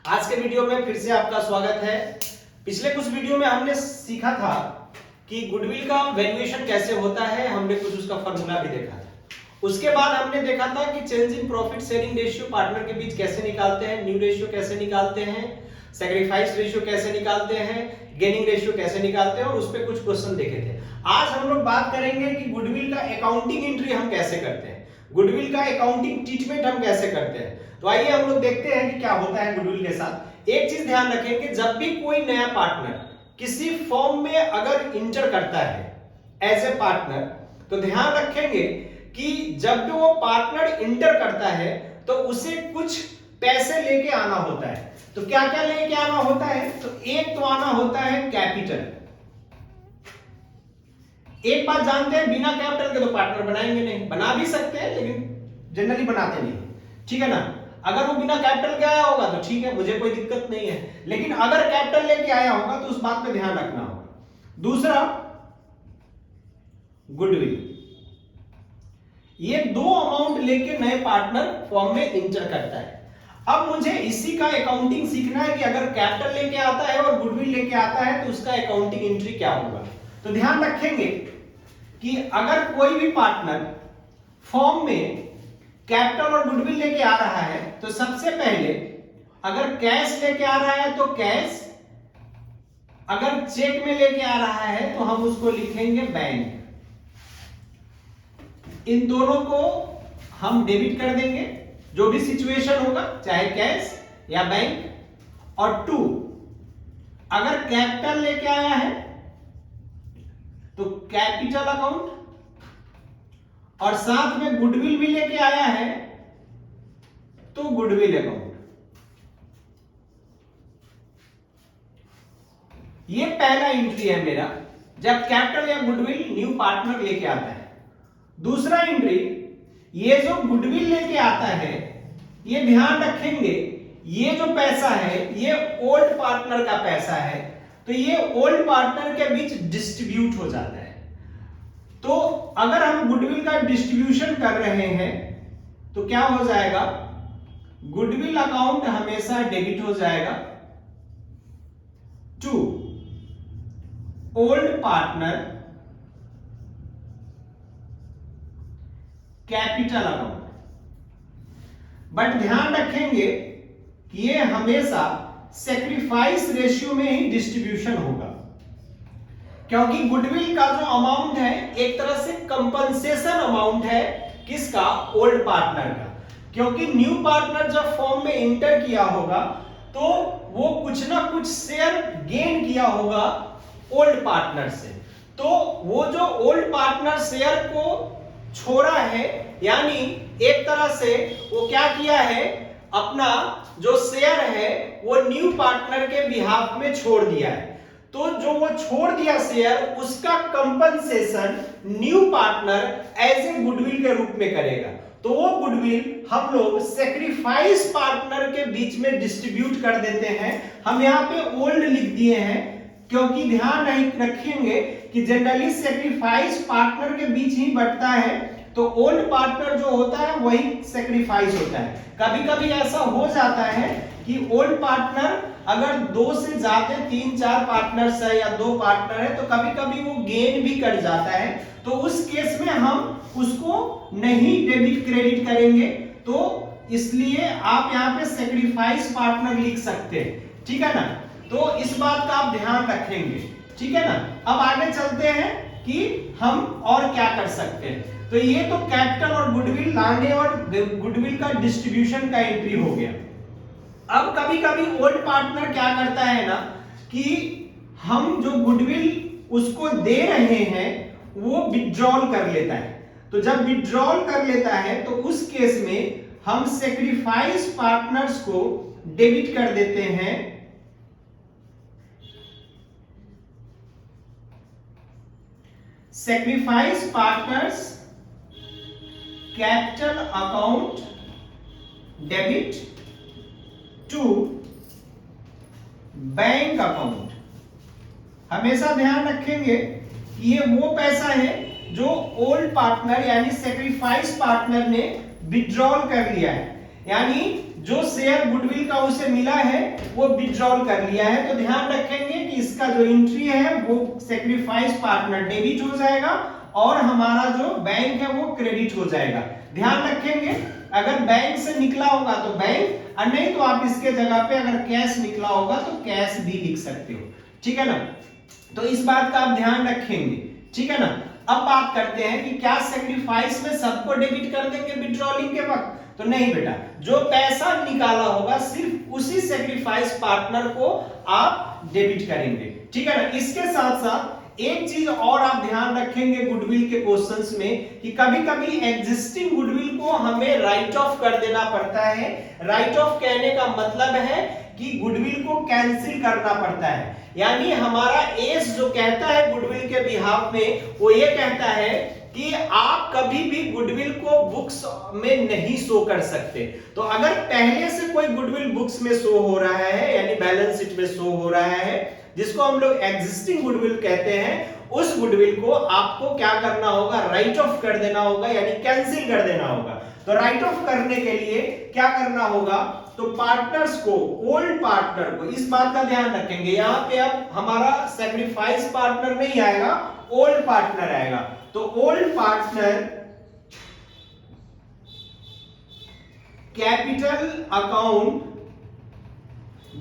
आज के वीडियो में फिर से आपका स्वागत है। पिछले कुछ वीडियो में हमने सीखा था कि गुडविल का वैल्यूएशन कैसे होता है, हमने कुछ उसका फॉर्मूला भी देखा था। उसके बाद हमने देखा था कि change in profit sharing ratio partner के बीच कैसे निकालते हैं, न्यू रेशियो कैसे निकालते हैं, सैक्रिफाइस रेशियो कैसे निकालते हैं, गेनिंग रेशियो कैसे निकालते हैं, और उस पर कुछ क्वेश्चन देखे थे। आज हम लोग बात करेंगे कि गुडविल का अकाउंटिंग एंट्री हम कैसे करते हैं, गुडविल का अकाउंटिंग ट्रीटमेंट हम कैसे करते हैं। तो आइए हम लोग देखते हैं कि क्या होता है गुडविल के साथ। एक चीज ध्यान रखें कि जब भी कोई नया पार्टनर किसी फॉर्म में अगर इंटर करता है एज ए पार्टनर, तो ध्यान रखेंगे कि जब भी वो पार्टनर इंटर करता है तो उसे कुछ पैसे लेके आना होता है। तो क्या क्या लेके आना होता है? तो एक तो आना होता है कैपिटल। एक बात जानते हैं, बिना कैपिटल के तो पार्टनर बनाएंगे नहीं, बना भी सकते हैं लेकिन जनरली बनाते नहीं, ठीक है ना। अगर वो बिना कैपिटल के आया होगा तो ठीक है, मुझे कोई दिक्कत नहीं है, लेकिन अगर कैपिटल लेके आया होगा तो उस बात पे ध्यान रखना होगा। दूसरा, गुडविल। ये दो अमाउंट लेके नए पार्टनर फॉर्म में इंटर करता है। अब मुझे इसी का अकाउंटिंग सीखना है कि अगर कैपिटल लेके आता है और गुडविल लेके आता है तो उसका अकाउंटिंग एंट्री क्या होगा। तो ध्यान रखेंगे कि अगर कोई भी पार्टनर फॉर्म में कैपिटल और गुडविल लेके आ रहा है तो सबसे पहले अगर कैश लेके आ रहा है तो कैश, अगर चेक में लेके आ रहा है तो हम उसको लिखेंगे बैंक। इन दोनों को हम डेबिट कर देंगे, जो भी सिचुएशन होगा, चाहे कैश या बैंक। और टू, अगर कैपिटल लेके आया है तो कैपिटल अकाउंट, और साथ में गुडविल भी लेके आया है तो गुडविल अकाउंट। ये पहला एंट्री है मेरा, जब कैपिटल या गुडविल न्यू पार्टनर लेके आता है। दूसरा एंट्री, ये जो गुडविल लेके आता है, ये ध्यान रखेंगे ये जो पैसा है ये ओल्ड पार्टनर का पैसा है, तो ये ओल्ड पार्टनर के बीच डिस्ट्रीब्यूट हो जाता है। तो अगर हम गुडविल का डिस्ट्रीब्यूशन कर रहे हैं तो क्या हो जाएगा, गुडविल अकाउंट हमेशा डेबिट हो जाएगा to old partner capital account. But ध्यान रखेंगे कि ये हमेशा सैक्रिफाइस रेशियो में ही डिस्ट्रीब्यूशन होगा, क्योंकि गुडविल का जो अमाउंट है एक तरह से कंपनसेशन अमाउंट है किसका, ओल्ड पार्टनर का। क्योंकि न्यू पार्टनर जब फॉर्म में इंटर किया होगा तो वो कुछ ना कुछ शेयर गेन किया होगा ओल्ड पार्टनर से। तो वो जो ओल्ड पार्टनर शेयर को छोड़ा है, यानी एक तरह से वो क्या किया है, अपना जो शेयर है वो न्यू पार्टनर के बिहाफ में छोड़ दिया है। तो जो वो छोड़ दिया शेयर, उसका compensation new partner as a goodwill के रूप में करेगा। तो वो गुडविल हम लोग सैक्रिफाइस पार्टनर के बीच में डिस्ट्रीब्यूट कर देते हैं। हम यहाँ पे ओल्ड लिख दिए हैं क्योंकि ध्यान रखेंगे कि जनरली सैक्रिफाइस पार्टनर के बीच ही बंटता है, तो ओल्ड पार्टनर जो होता है वही सैक्रिफाइस होता है। कभी कभी ऐसा हो जाता है कि ओल्ड पार्टनर अगर दो से ज्यादा 3-4 पार्टनर्स है या 2 पार्टनर है तो कभी कभी वो गेन भी कर जाता है, तो उस केस में हम उसको नहीं डेबिट क्रेडिट करेंगे। तो इसलिए आप यहाँ पे सैक्रिफाइस पार्टनर लिख सकते हैं, ठीक है ना। तो इस बात का आप ध्यान रखेंगे, ठीक है ना। अब आगे चलते हैं कि हम और क्या कर सकते हैं। तो ये तो कैपिटल और गुडविल लाने और गुडविल का डिस्ट्रीब्यूशन का एंट्री हो गया। अब कभी कभी ओल्ड पार्टनर क्या करता है ना कि हम जो गुडविल उसको दे रहे हैं वो विड्रॉल कर लेता है। तो जब विड्रॉल कर लेता है तो उस केस में हम सैक्रिफाइस पार्टनर्स को डेबिट कर देते हैं sacrifice partners capital account debit to bank account. हमेशा ध्यान रखेंगे कि ये वो पैसा है जो ओल्ड पार्टनर यानी सैक्रिफाइस पार्टनर ने विड्रॉल कर लिया है, यानी जो शेयर गुडविल का उसे मिला है वो विड्रॉल कर लिया है, तो ध्यान रखेंगे कि इसका जो एंट्री है वो सैक्रिफाइस पार्टनर डेबिट हो जाएगा और हमारा जो बैंक है वो क्रेडिट हो जाएगा। ध्यान रखेंगे अगर बैंक से निकला होगा तो बैंक, और नहीं तो आप इसके जगह पे अगर कैश निकला होगा तो कैश भी लिख सकते हो, ठीक है ना। तो इस बात का आप ध्यान रखेंगे, ठीक है ना। अब बात करते हैं कि क्या सैक्रिफाइस में सबको डेबिट कर देंगे विड्रॉलिंग के वक्त, तो नहीं बेटा, जो पैसा निकाला होगा सिर्फ उसी सैक्रिफाइस पार्टनर को आप डेबिट करेंगे, ठीक है ना। इसके साथ साथ एक चीज और आप ध्यान रखेंगे गुडविल के क्वेश्चंस में कि कभी-कभी एग्जिस्टिंग गुडविल को हमें राइट ऑफ कर देना पड़ता है। राइट ऑफ कहने का मतलब है कि गुडविल को कैंसिल करना पड़ता है, यानी हमारा एस जो कहता है गुडविल के बिहाफ में वो ये कहता है कि आप कभी भी गुडविल को बुक्स में नहीं शो कर सकते। तो अगर पहले से कोई गुडविल बुक्स में शो हो रहा है यानी बैलेंस शीट में शो हो रहा है, जिसको हम लोग एग्जिस्टिंग गुडविल कहते हैं, उस गुडविल को आपको क्या करना होगा, राइट ऑफ कर देना होगा, यानी कैंसिल कर देना होगा। तो राइट ऑफ करने के लिए क्या करना होगा, तो पार्टनर्स को, ओल्ड पार्टनर को, इस बात का ध्यान रखेंगे, यहां पे अब हमारा सैक्रिफाइस पार्टनर नहीं आएगा, ओल्ड पार्टनर आएगा। तो old partner capital account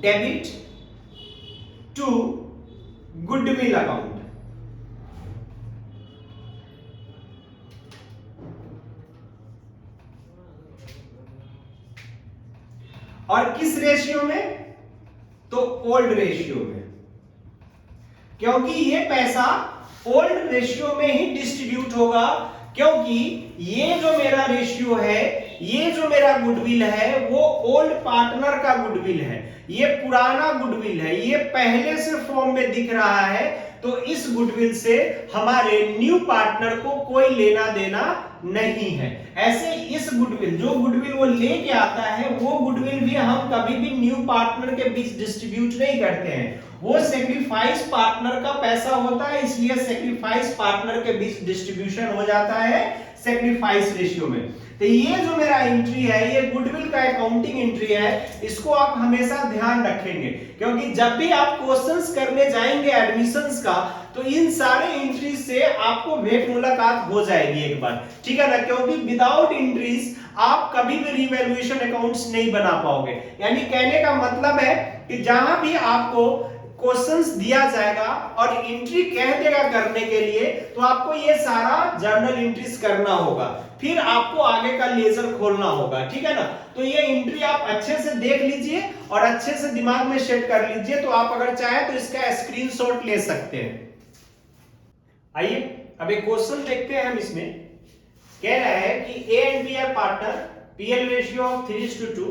debit to goodwill account. और किस रेशियो में, तो ओल्ड रेशियो में, क्योंकि ये पैसा ओल्ड रेशियो में ही डिस्ट्रीब्यूट होगा, क्योंकि ये जो मेरा रेशियो है, ये जो मेरा गुडविल है वो ओल्ड पार्टनर का गुडविल है, ये पुराना गुडविल है, ये पहले से फॉर्म में दिख रहा है, तो इस गुडविल से हमारे न्यू पार्टनर को कोई लेना देना नहीं है। ऐसे इस गुडविल, जो गुडविल वो लेके आता है, वो गुडविल भी हम कभी भी न्यू पार्टनर के बीच डिस्ट्रीब्यूट नहीं करते हैं, वो सैक्रिफाइस पार्टनर का पैसा होता है, इसलिए सैक्रिफाइस पार्टनर के बीच डिस्ट्रीब्यूशन हो जाता है सैक्रिफाइस रेशियो में। तो ये जो मेरा एंट्री है, ये गुडविल का अकाउंटिंग एंट्री है, इसको आप हमेशा ध्यान रखेंगे, क्योंकि जब भी आप क्वेश्चंस करने जाएंगे एडमिशंस का, तो इन सारे एंट्रीज से आपको भेंट मुलाकात हो जाएगी एक बार, ठीक है ना। क्योंकि विदाउट एंट्रीज आप कभी भी रिवैल्यूएशन अकाउंट्स नहीं बना पाओगे। यानी कहने का मतलब है कि जहां भी आपको क्वेश्चंस दिया जाएगा और एंट्री कह देगा करने के लिए, तो आपको ये सारा जर्नल एंट्रीज करना होगा, फिर आपको आगे का लेजर खोलना होगा, ठीक है ना। तो ये एंट्री आप अच्छे से देख लीजिए और अच्छे से दिमाग में सेट कर लीजिए, तो आप अगर चाहे तो इसका स्क्रीनशॉट ले सकते हैं। आइए अब एक क्वेश्चन देखते हैं हम। इसमें कह रहा है कि A and B are partner, PL ratio of 3:2,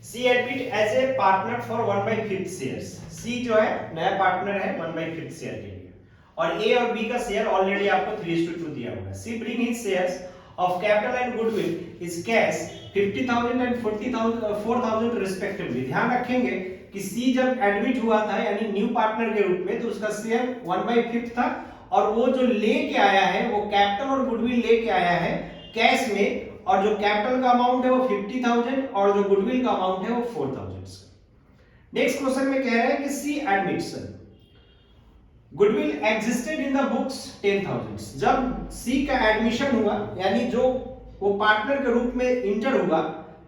C admit as a partner for 1/5 shares. C जो है नया पार्टनर है 1/5 शेयर के लिए, और ए और बी का शेयर ऑलरेडी आपको 3:2 दिया हुआ है। C bring his shares of capital and goodwill is cash 50,000 and 4,000 respectively. ध्यान रखेंगे कि सी जब एडमिट हुआ था यानी न्यू पार्टनर के रूप में, तो उसका शेयर 1/5 था, और वो जो लेके आया है वो कैपिटल और गुडविल लेके आया है कैश में, और जो कैपिटल का अमाउंट है वो 50,000 और जो गुडविल का अमाउंट है वो 4,000। नेक्स्ट क्वेश्चन में कह रहा है कि C admits goodwill existed in the books 10,000। जब सी का एडमिशन हुआ यानी जो वो पार्टनर के रूप में इंटर हुआ,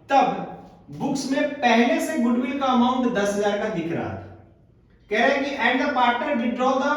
तब बुक्स में पहले से गुडविल का अमाउंट 10,000 का दिख रहा था। कह रहा है कि and the partner withdraw the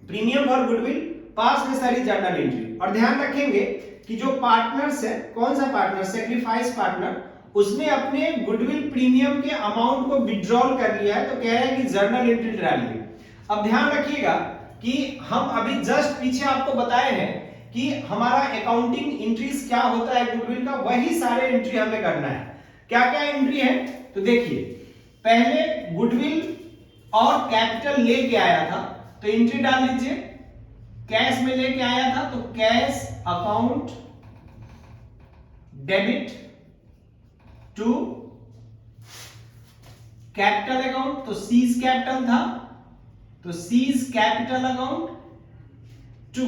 premium for goodwill, पास में सारी जर्नल एंट्री। और ध्यान रखेंगे कि जो पार्टनर्स है, कौन सा पार्टनर, सैक्रिफाइस पार्टनर, उसने अपने गुडविल प्रीमियम के अमाउंट को विथड्रॉल कर लिया है, तो कह रहा है कि जर्नल एंट्री डालिए। अब ध्यान रखिएगा कि हम अभी जस्ट पीछे आपको बताए हैं कि हमारा अकाउंटिंग एंट्रीज क्या होता है गुडविल का, वही सारे एंट्री हमें करना है। क्या क्या एंट्री है, तो देखिए पहले गुडविल और कैपिटल लेके आया था, तो एंट्री डाल लीजिए। कैश में लेके आया था तो cash account debit to capital account, तो सीज कैपिटल था तो C's capital account to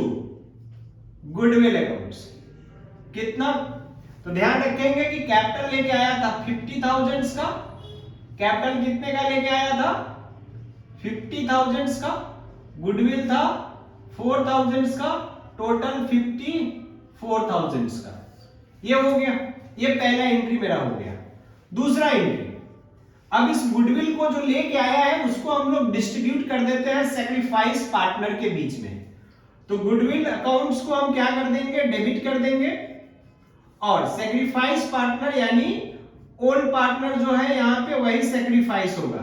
goodwill accounts. कितना, तो ध्यान रखेंगे कि कैपिटल लेके आया था 50,000 का, कैपिटल कितने का लेके आया था 50,000 का, गुडविल था 4,000 का, टोटल 54,000 का। ये हो गया, ये पहला एंट्री मेरा हो गया। दूसरा एंट्री, अब इस गुडविल को जो लेके आया है उसको हम लोग डिस्ट्रीब्यूट कर देते हैं सैक्रिफाइस पार्टनर के बीच में। तो गुडविल अकाउंट्स को हम क्या कर देंगे, डेबिट कर देंगे, और सैक्रिफाइस पार्टनर यानी ओल्ड पार्टनर जो है यहाँ पे वही सैक्रिफाइस होगा।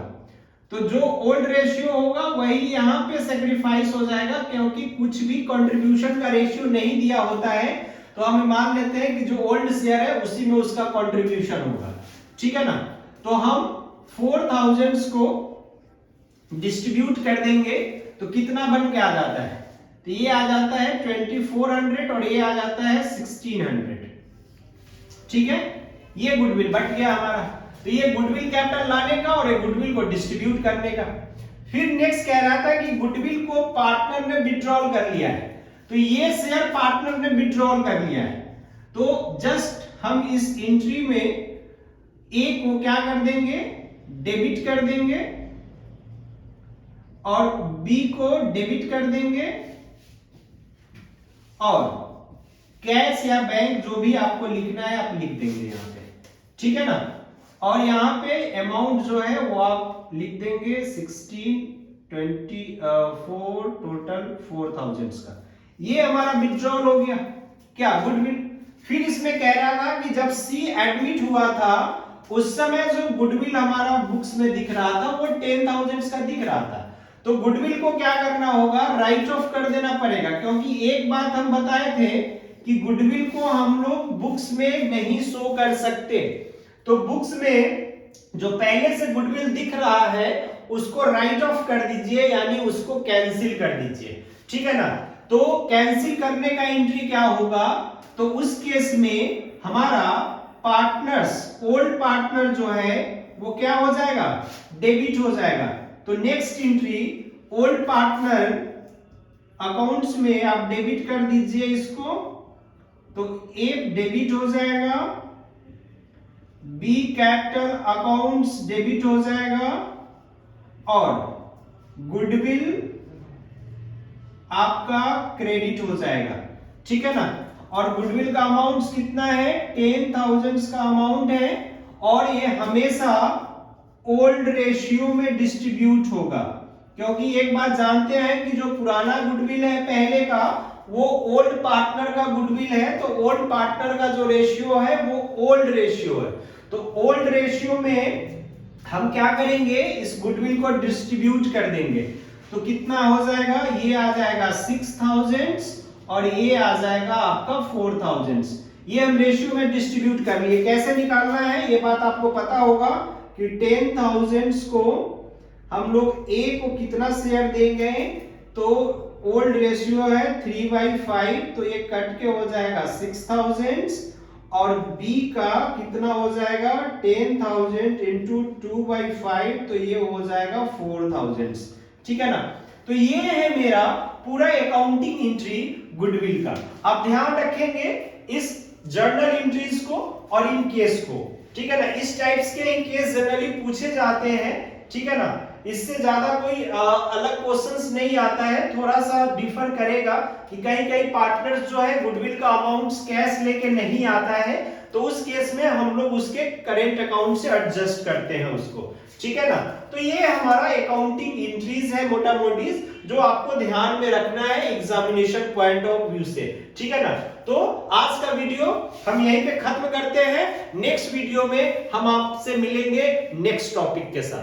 तो जो ओल्ड रेशियो होगा वही यहाँ पे सैक्रिफाइस हो जाएगा, क्योंकि कुछ भी कंट्रीब्यूशन का रेशियो नहीं दिया होता है, तो हम मान लेते हैं कि जो ओल्ड शेयर है उसी में उसका कंट्रीब्यूशन होगा, ठीक है ना। तो हम 4,000 को डिस्ट्रीब्यूट कर देंगे तो कितना बन के आ जाता है, तो ये आ जाता है 2400 और ये आ जाता है 1600, ठीक है। ये गुडविल बट गया हमारा, तो ये गुडविल कैपिटल लाने का और ये गुडविल को डिस्ट्रीब्यूट करने का। फिर नेक्स्ट कह रहा था कि गुडविल को पार्टनर ने विड्रॉल कर लिया है, तो ये शेयर पार्टनर ने विड्रॉल कर लिया है, तो जस्ट हम इस एंट्री में ए को क्या कर देंगे, डेबिट कर देंगे, और बी को डेबिट कर देंगे, और कैश या बैंक जो भी आपको लिखना है आप लिख देंगे यहाँ पे, ठीक है ना। और यहाँ पे अमाउंट जो है वो आप लिख देंगे 1624, टोटल 4,000 का। ये हमारा विड्रॉल हो गया क्या, गुडविल। फिर इसमें कह रहा था कि जब सी एडमिट हुआ था उस समय जो गुडविल हमारा बुक्स में दिख रहा था वो 10,000 का दिख रहा था, तो गुडविल को क्या करना होगा, राइट ऑफ कर देना पड़ेगा, क्योंकि एक बात हम बताए थे कि गुडविल को हम लोग बुक्स में नहीं शो कर सकते। तो बुक्स में जो पहले से गुडविल दिख रहा है उसको राइट ऑफ कर दीजिए, यानी उसको कैंसिल कर दीजिए, ठीक है ना। तो कैंसिल करने का एंट्री क्या होगा, तो उस केस में हमारा पार्टनर्स, ओल्ड पार्टनर जो है वो क्या हो जाएगा, डेबिट हो जाएगा। तो next entry old partner accounts में आप डेबिट कर दीजिए इसको, तो ए डेबिट हो जाएगा, बी कैपिटल अकाउंट्स डेबिट हो जाएगा, और गुडविल आपका क्रेडिट हो जाएगा, ठीक है ना। और गुडविल का अमाउंट कितना है, 10,000 का अमाउंट है, और ये हमेशा ओल्ड रेशियो में डिस्ट्रीब्यूट होगा, क्योंकि एक बात जानते हैं कि जो पुराना गुडविल है पहले का वो ओल्ड पार्टनर का गुडविल है, तो ओल्ड पार्टनर का जो रेशियो है वो ओल्ड रेशियो है। तो ओल्ड रेशियो में हम क्या करेंगे, इस गुडविल को डिस्ट्रीब्यूट कर देंगे, तो कितना हो जाएगा, ये आ जाएगा 6,000 और ये आ जाएगा आपका 4,000। ये हम रेशियो में डिस्ट्रीब्यूट कर लिए। कैसे निकालना है ये बात आपको पता होगा कि 10,000 को हम लोग ए को कितना शेयर देंगे, तो ओल्ड रेशियो है 3/5, तो ये कट के हो जाएगा 6,000, और बी का कितना हो जाएगा 10,000 इंटू 2/5, तो ये हो जाएगा 4,000, ठीक है ना। तो ये है मेरा पूरा अकाउंटिंग एंट्री गुडविल का। आप ध्यान रखेंगे इस जर्नल एंट्रीज को और इन केस को, ठीक है ना। इस टाइप्स के इन केस जनरली पूछे जाते हैं, ठीक है ना। इससे ज्यादा कोई अलग क्वेश्चंस नहीं आता है, थोड़ा सा डिफर करेगा कि कहीं कहीं पार्टनर्स जो है गुडविल का अमाउंट कैश लेके नहीं आता है, तो उस केस में हम लोग उसके करेंट अकाउंट से एडजस्ट करते हैं उसको, ठीक है ना। तो ये हमारा अकाउंटिंग एंट्रीज है मोटा मोटी, जो आपको ध्यान में रखना है एग्जामिनेशन पॉइंट ऑफ व्यू से, ठीक है ना। तो आज का वीडियो हम यहीं पे खत्म करते हैं, नेक्स्ट वीडियो में हम आपसे मिलेंगे नेक्स्ट टॉपिक के साथ।